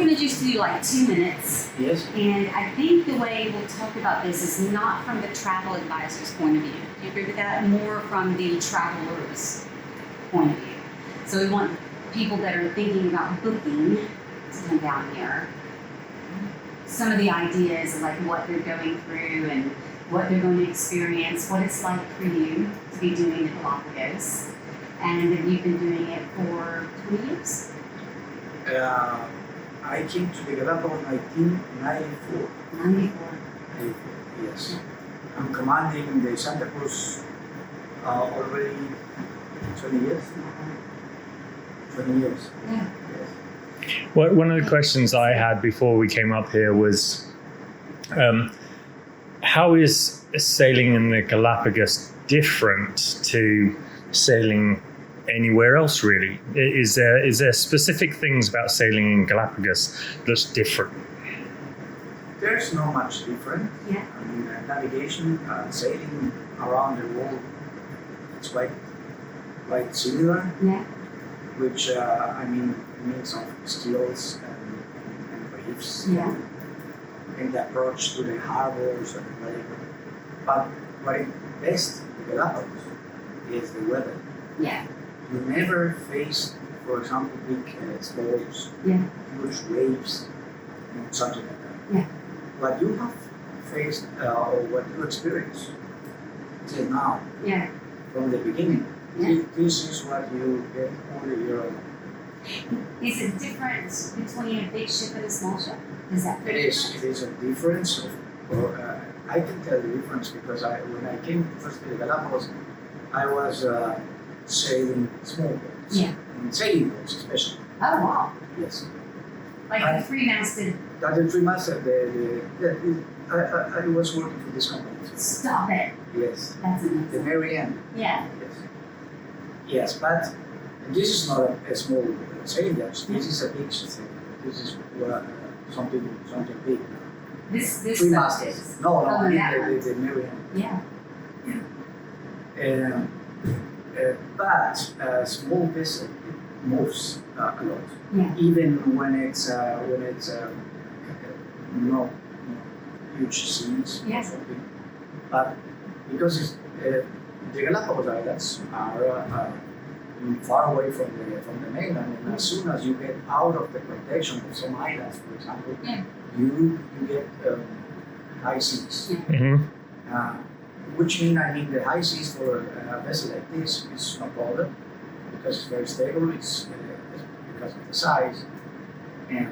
going to just do like 2 minutes. Yes. And I think the way we'll talk about this is not from the travel advisor's point of view. Do you agree with that? More from the traveler's point of view. So we want people that are thinking about booking to come down here. Some of the ideas of like what they're going through and what they're going to experience, what it's like for you to be doing the Galapagos. And that you've been doing it for 20 years? I came to the Galapagos in 1994. 94. Yes. I'm commanding the Santa Cruz already 20 years. 20 years. Yeah. Yes. Well, one of the questions I had before we came up here was, how is sailing in the Galapagos different to sailing anywhere else, really? Is there specific things about sailing in Galapagos that's different? There's not much different. Yeah. I mean, navigation, sailing around the world, it's quite similar. Yeah. Which I mean means of skills and beliefs. Yeah. And the approach to the harbors and whatever. But what is best in the Galapagos is the weather. Yeah. You never face, for example, big storms, Yeah. huge waves, and something like that. Yeah. What you have faced or what you experience till now, Yeah. from the beginning, Yeah. this is what you get only year long. Is it different between a big ship and a small ship? Is that It is a difference. I can tell the difference because when I came first to the Galapagos, I was sailing small boats. Yeah. And sailing boats especially. Oh, wow. Yes. Like the three-masted. That the 3 months I was working for this company. Stop it. Yes. That's The amazing. very end. Yeah. Yes. Yes, but this is not a small sailing yacht. This is a big sailing. This is something big. This 3 stuff months. is. No, Oh, I mean that one. the very end. Yeah. But small vessel it moves a lot. Yeah. Even when it's not huge seas. Yes. But because it's, the Galapagos Islands are far away from the mainland, and as soon as you get out of the protection of some islands, for example, Yeah. you get high seas. Mm-hmm. Which mean the high seas for a vessel like this is no problem because it's very stable. It's because of the size and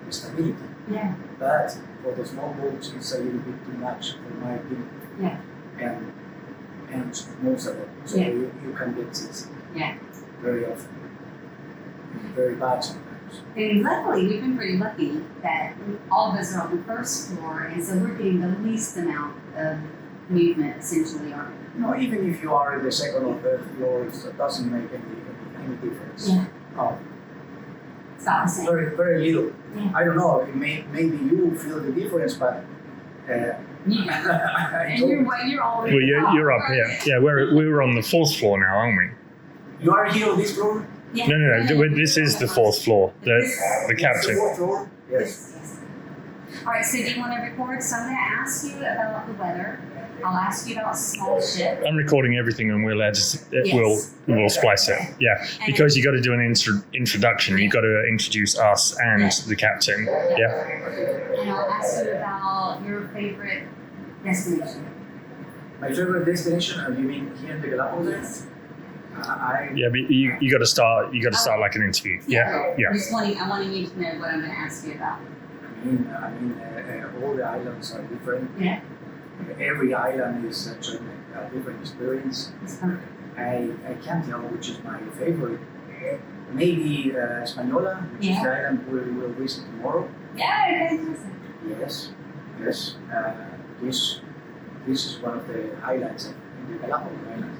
the stability. Yeah. But for the small boats, it's a little bit too much, in my opinion. Yeah. And it moves a lot, so Yeah. you can get seasick Yeah. very often. Very bad sometimes. And luckily, we've been pretty lucky that all of us are on the first floor, and so we're getting the least amount of movement, essentially, aren't we? No, even if you are in the second or third floor, it doesn't make any difference. Yeah. Oh, It's about the same. very, very little. Yeah. I don't know, maybe you feel the difference, but I And don't. you're already Well, you're up here. Yeah, we're on the 4th floor now, aren't we? You are here on this floor? Yeah. No. This is the 4th floor. The It's the captain. fourth floor? Yes. Yes. All right, so do you want to record? So I'm going to ask you about the weather. I'll ask you about small ship. I'm recording everything, and we'll Yes. we'll splice it. Yeah, because you got to do an introduction. You got to introduce us and Yeah. the captain. Yeah. And I'll ask you about your favorite destination. My favorite destination, you mean here in the Galapagos? Yeah, but you got to start. You got to start like an interview. Yeah. I'm just wanting you to know what I'm going to ask you about. All the islands are different. Yeah. Every island is a different experience. It's perfect. I can't tell which is my favorite. Maybe Española, which is the island we will visit tomorrow. Yeah, fantastic. Yes. This is one of the highlights in the Galapagos Islands.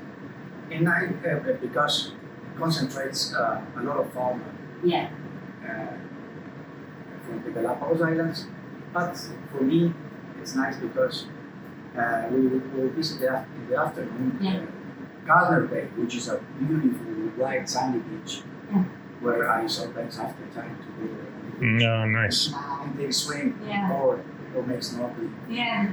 And because it concentrates a lot of fauna Yeah. from the Galapagos Islands. But for me, it's nice because we will visit in the afternoon Gardner Bay, which is a beautiful, white, sandy beach, where I sometimes have the time to go Oh, nice. Wow. And they swim Yeah. or make snorkeling, Yeah.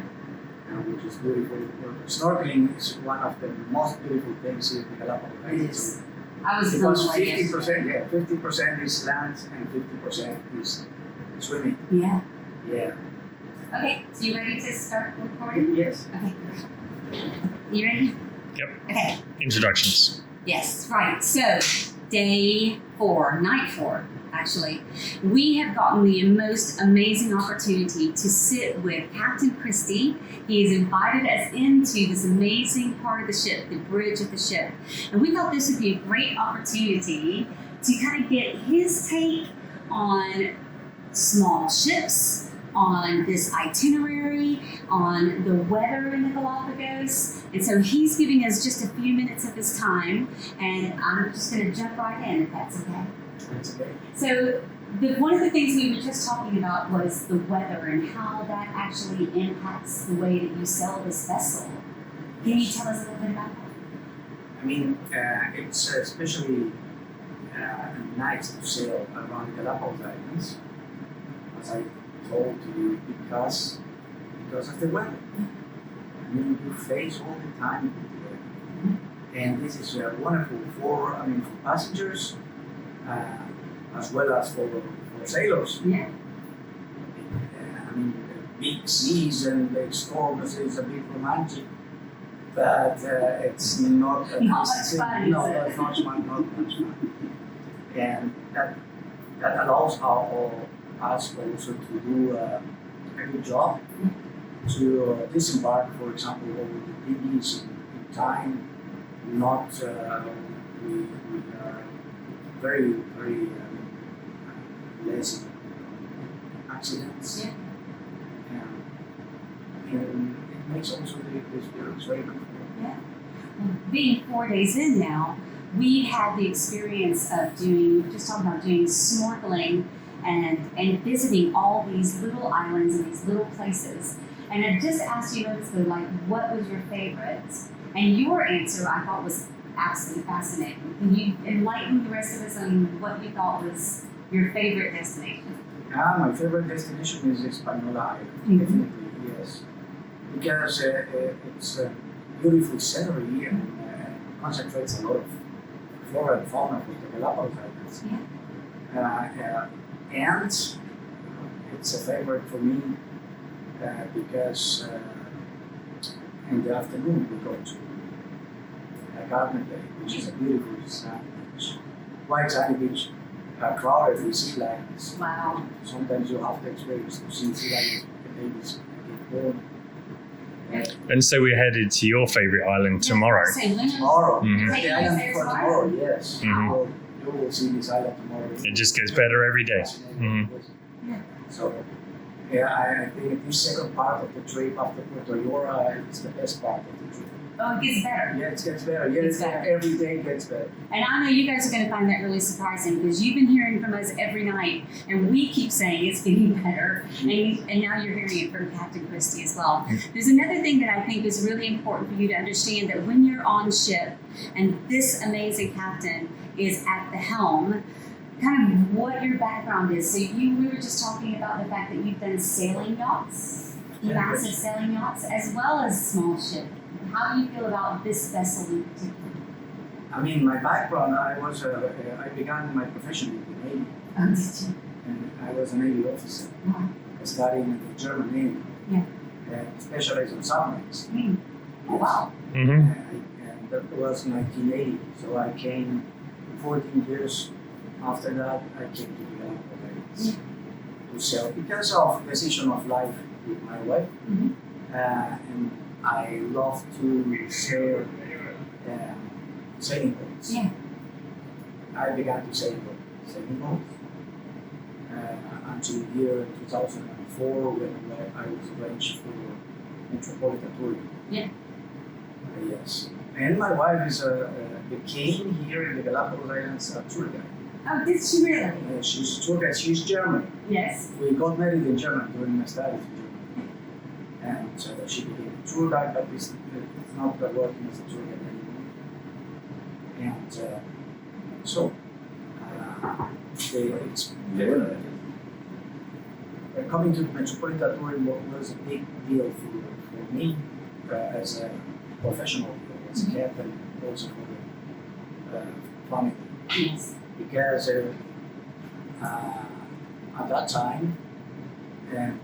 which is beautiful. Snorkeling is one of the most beautiful things in the Galapagos It Islands. is. I was blown Because away 50%, yesterday. 50% is land and 50% is swimming. Yeah. Yeah. Okay, so you ready to start recording? Yes. Okay. You ready? Yep. Okay. Introductions. Yes, right. So, day 4, night 4, actually, we have gotten the most amazing opportunity to sit with Captain Christie. He has invited us into this amazing part of the ship, the bridge of the ship. And we thought this would be a great opportunity to kind of get his take on small ships, on this itinerary, on the weather in the Galapagos. And so he's giving us just a few minutes of his time, and I'm just going to jump right in if that's okay. That's okay. So one of the things we were just talking about was the weather and how that actually impacts the way that you sail this vessel. Can you tell us a little bit about that? I mean, it's especially nice to sail around the Galapagos Islands, as I told you, because of the weather. I mean, you face all the time with the weather. And this is wonderful for passengers, as well as for sailors. Yeah. I mean, the big seas and big storms is a bit romantic, but it's not Not much fun, No, is it? it's not much fun. And that allows us also to do a good job to disembark, for example, over the dinghies in time. Not we are very less accidents. Yeah. And it makes also the experience very comfortable. Yeah. Being 4 days in now, we had the experience of doing snorkeling and visiting all these little islands and these little places. And I just asked you, like, what was your favorite? And your answer, I thought, was absolutely fascinating. Can you enlighten the rest of us on what you thought was your favorite destination? My favorite destination is Hispaniola Island, Mhm. definitely, yes. Because it's a beautiful scenery and concentrates a lot of flora and fauna from the Galapagos Islands. And it's a favorite for me because in the afternoon we go to Garden Bay, which is a beautiful sandy beach. White sandy beach, crowded with sea lions. Wow. Sometimes you have the experience to see sea lions, the babies get born. And so we're headed to your favorite island tomorrow. Say, when Tomorrow, Mhm. the island for tomorrow, yes. Mhm. You will see this island tomorrow. It just gets better every day. Mhm. Yeah. So, I think this second part of the trip after Puerto Llora is the best part of the trip. Oh, it gets better. Yeah, it gets better. Yeah, It's better. every day gets better. And I know you guys are going to find that really surprising because you've been hearing from us every night, and we keep saying it's getting better. And now you're hearing it from Captain Christie as well. There's another thing that I think is really important for you to understand, that when you're on ship and this amazing captain is at the helm, kind of what your background is. So we were just talking about the fact that you've done sailing yachts, massive sailing yachts, as well as small ships. How do you feel about this vessel in particular? I mean, my background, I began my profession in the Navy, Oh, did you? and I was a Navy officer, Wow. studying in the German Navy, Yeah. specialized on submarines. Mm. Oh, wow. Mm-hmm. And that was 1980, so I came 14 years after that. I came to the Galapagos to sail because of decision of life with my wife, Mhm. and I love to sail sailing boats. Yeah. I began to sail sailing boats until the year 2004 when I was arranged for metropolitan touring. Yeah. Yes. And my wife became here in the Galapagos Islands a tour guide. Oh, did she really? She's a tour guide. She's German. Yes. We got married in Germany during my studies in Germany. And she became a tour guide, but it's not working as a tour guide anymore. And so coming to the Metropolitan Tour was a big deal for me as a professional, as a captain, and also for the family. Yes. Because at that time, and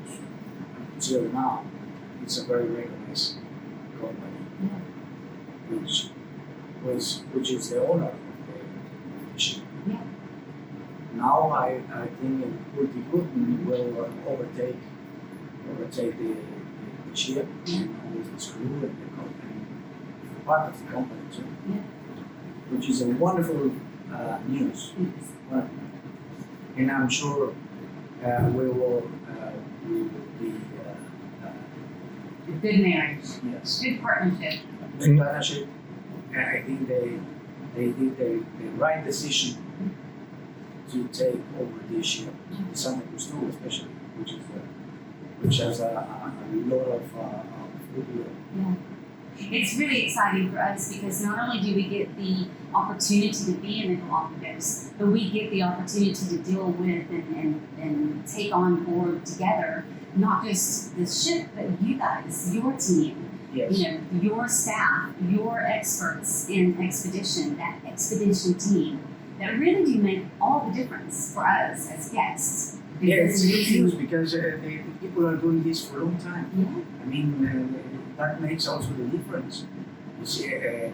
until now, it's a very recognized company, which is the owner of the ship. Yeah. Now I think Hurtigruten will overtake the ship and with its crew and the company, part of the company too, which is a wonderful news. Yes. Wonderful. And I'm sure we will be A good marriage. yes. Good partnership. Good partnership. And I think they did the right decision to take over this ship, the Santa Cruz II especially, which has a lot of goodwill. Yeah. It's really exciting for us because not only do we get the opportunity to be in the Galapagos, but we get the opportunity to deal with and take on board together not just the ship, but you guys, your team. Yes. You know, your staff, your experts in expedition, that expedition team that really do make all the difference for us as guests. Yeah, it's good news because the people are doing this for a long time. Yeah. I mean, that makes also the difference. You see,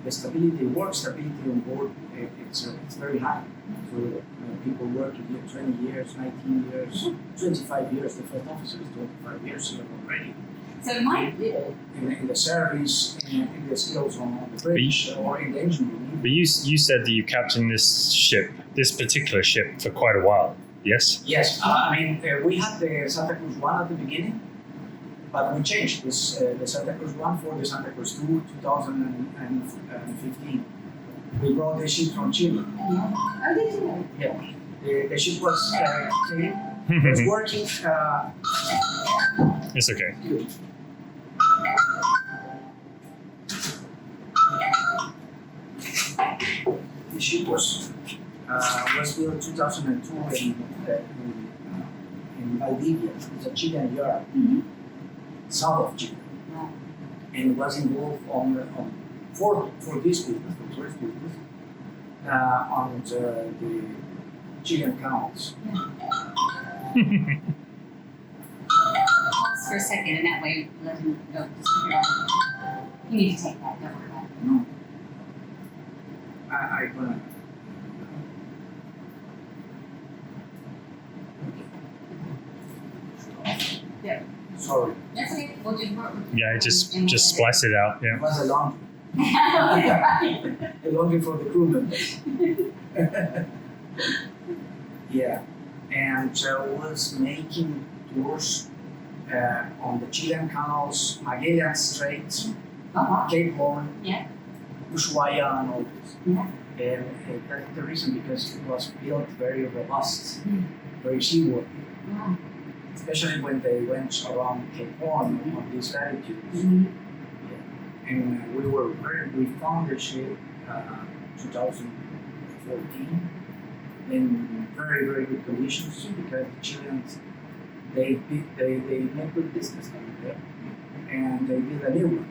the stability, work stability on board, it's very high. So people work here 20 years, 19 years, 25 years. The first officer is 25 years here already. So it might be. In the service, in the skills on the bridge, or in the engineering. But you said that you captained this particular ship, for quite a while. Yes. Yes, I mean we had the Santa Cruz I at the beginning, but we changed this the Santa Cruz I for the Santa Cruz II 2015. We brought the ship from Chile. Yeah. Oh, did you? Yeah, the ship was working It's okay. good. The ship was built 2002 in Valdivia. It's a Chilean yard Mm-hmm. south of Chile, Wow. and was involved for this business, for tourist business, on the Chilean canals. Pause for a second, and that way let him go. Just figure out. You need to take that. Don't worry about it. No, I gonna. Yeah. Sorry, That's okay. We'll do what Yeah, just splice it out. it Yeah. was a long, Right. a longing for the crew members. Yeah, and was making tours on the Chilean canals, Magellan Strait, Oh, wow. Cape Horn, Yeah. Ushuaia, and all this. Yeah. And that's the reason, because it was built very robust, Mm. very seaworthy, Wow. especially when they went around Cape Horn on these latitudes. Mhm. And we found the ship 2014 in very, very good conditions, because the Chileans, they make good business down there, and they built a new one,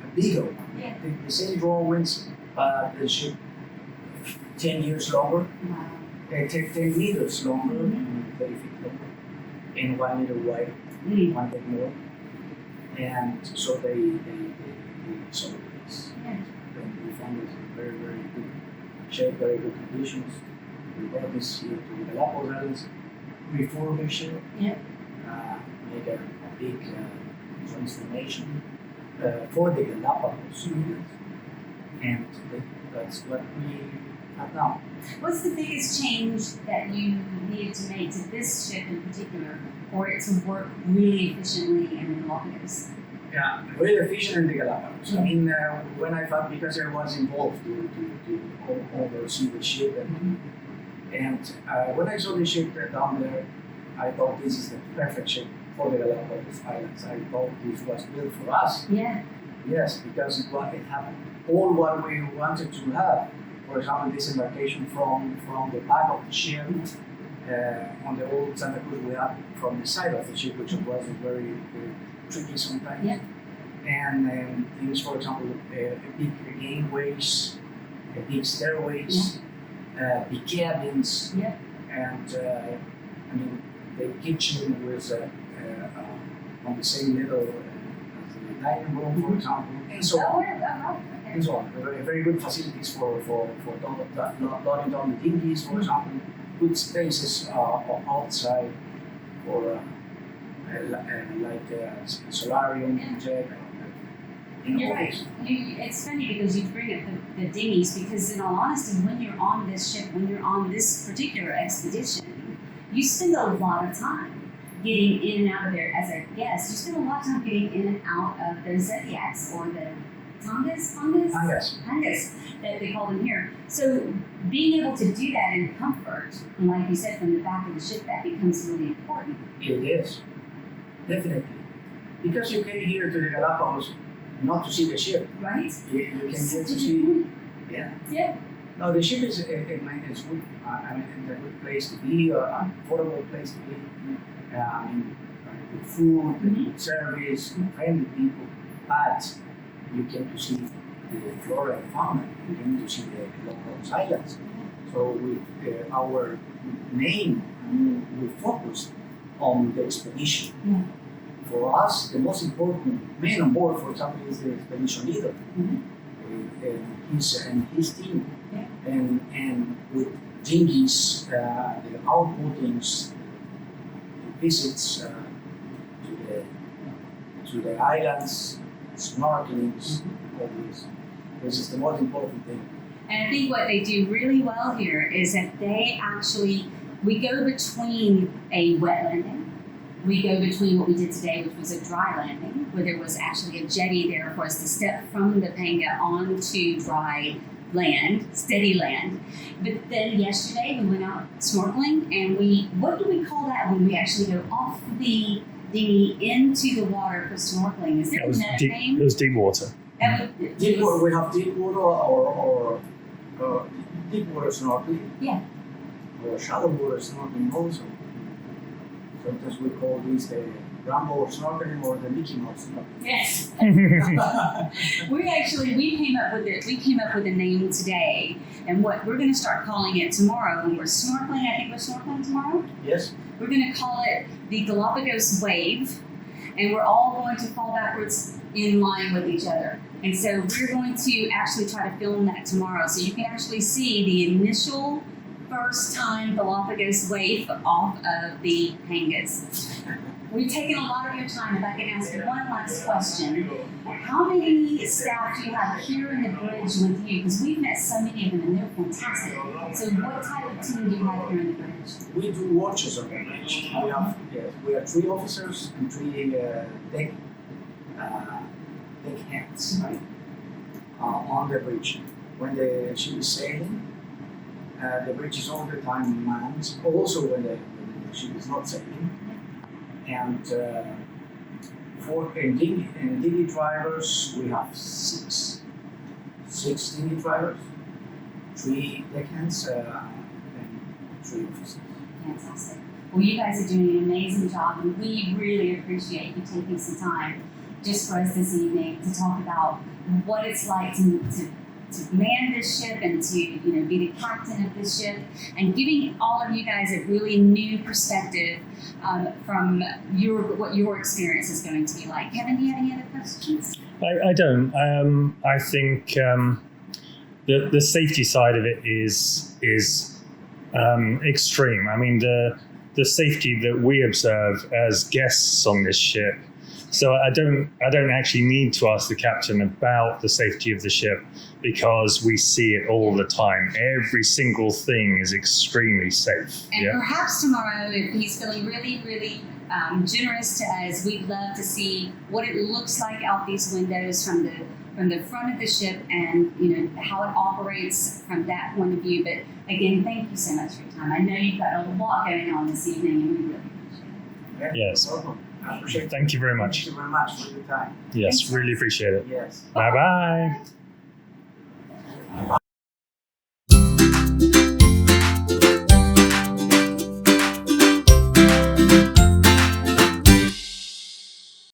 a bigger one. Yeah. The same drawings, but the ship 10 years longer, Wow. 10 meters longer, Mhm. 30 feet longer, and 1 meter wide, Mm. 1 bit more. And so they sold this. Yeah. And we found it in very, very good shape, very good conditions. We brought this here to the Galapagos Islands, reformed the ship, Yeah. made a big transformation for the Galapagos Islands. And that's what we have now. What's the biggest change that you needed to make to this ship in particular for it to work really efficiently in the Galapagos? Yeah, really efficient in the Galapagos. I mean, when I found, because I was involved to oversee the ship, and when I saw the ship down there, I thought this is the perfect ship for the Galapagos Islands. I thought this was built for us. Yeah. Yes, because it had all what we wanted to have. For example, this embarkation from the back of the ship, on the old Santa Cruz we had from the side of the ship, which was very, very tricky sometimes. Yeah. And things, for example, big gangways, big stairways, big cabins, Yeah. and I mean the kitchen was on the same level as the dining room, for example, and so Oh, on. right. And so on. Very, very good facilities for loading down the dinghies, for example. Good spaces outside for like solarium, jet. You're right. It's funny because you bring up the dinghies because, in all honesty, when you're on this ship, when you're on this particular expedition, you spend a lot of time getting in and out of there as a guest. You spend a lot of time getting in and out of the Zodiacs or the Tangas that they call them here. So being able to do that in comfort, and like you said, from the back of the ship, that becomes really important. It is, definitely. Because you came here to the Galapagos not to see the ship. Right? You can get Such to a see. good point. Yeah. Yeah. No, the ship is good. I mean, it's a good place to be, an affordable place to be. I mean, good food, good service, friendly people. But you came to see the flora and fauna. You came to see the Galapagos Islands. So with our name, we focused on the expedition. Yeah. For us, the most important man on board, for example, is the expedition leader and his team. Yeah. And with dinghies, the outboatings, the visits to the islands, snorkelings, all this. This is the most important thing. And I think what they do really well here is that we go between a wet landing. We go between what we did today, which was a dry landing, where there was actually a jetty there for us to step from the Panga onto dry land, steady land. But then yesterday we went out snorkeling, and what do we call that when we actually go off the dinghy into the water for snorkeling? Is there a net name? It was deep water. Deep water, we have deep water or deep water snorkeling. Yeah. Or shallow water snorkeling also. Sometimes we call these the Rambo snorkeling or the Mickey Mouse snorkeling. Yes. we came up with a name today, and what we're going to start calling it tomorrow when we're snorkeling. I think we're snorkeling tomorrow. Yes. We're going to call it the Galapagos Wave, and we're all going to fall backwards in line with each other. And so we're going to actually try to film that tomorrow, so you can actually see the initial first time Galapagos wave off of the Pangas. We've taken a lot of your time. If I can ask you one last question. How many staff do you have here in the bridge with you? Because we've met so many of them and they're fantastic. So what type of team do you have here in the bridge? We do watches on the bridge. We have 3 officers and 3 deck hands on the bridge. When the ship is sailing, the bridge is all the time manned, also when the ship is not sailing. And for dinghy drivers, we have 6 dinghy drivers, 3 deckhands, and 3 officers. Fantastic. Well, you guys are doing an amazing job, and we really appreciate you taking some time just for us this evening to talk about what it's like to man this ship and to be the captain of this ship, and giving all of you guys a really new perspective from what your experience is going to be like. Kevin, do you have any other questions? I don't. I think the safety side of it is extreme. I mean, the safety that we observe as guests on this ship. So I don't actually need to ask the captain about the safety of the ship, because we see it all the time. Every single thing is extremely safe. And perhaps tomorrow, if he's feeling really, really generous to us, we'd love to see what it looks like out these windows from the front of the ship, and how it operates from that point of view. But again, thank you so much for your time. I know you've got a lot going on this evening, and we really appreciate it. Yes. Welcome. I appreciate it. Thank you very much. Thank you very much for your time. Yes, really appreciate it. Yes. Bye-bye.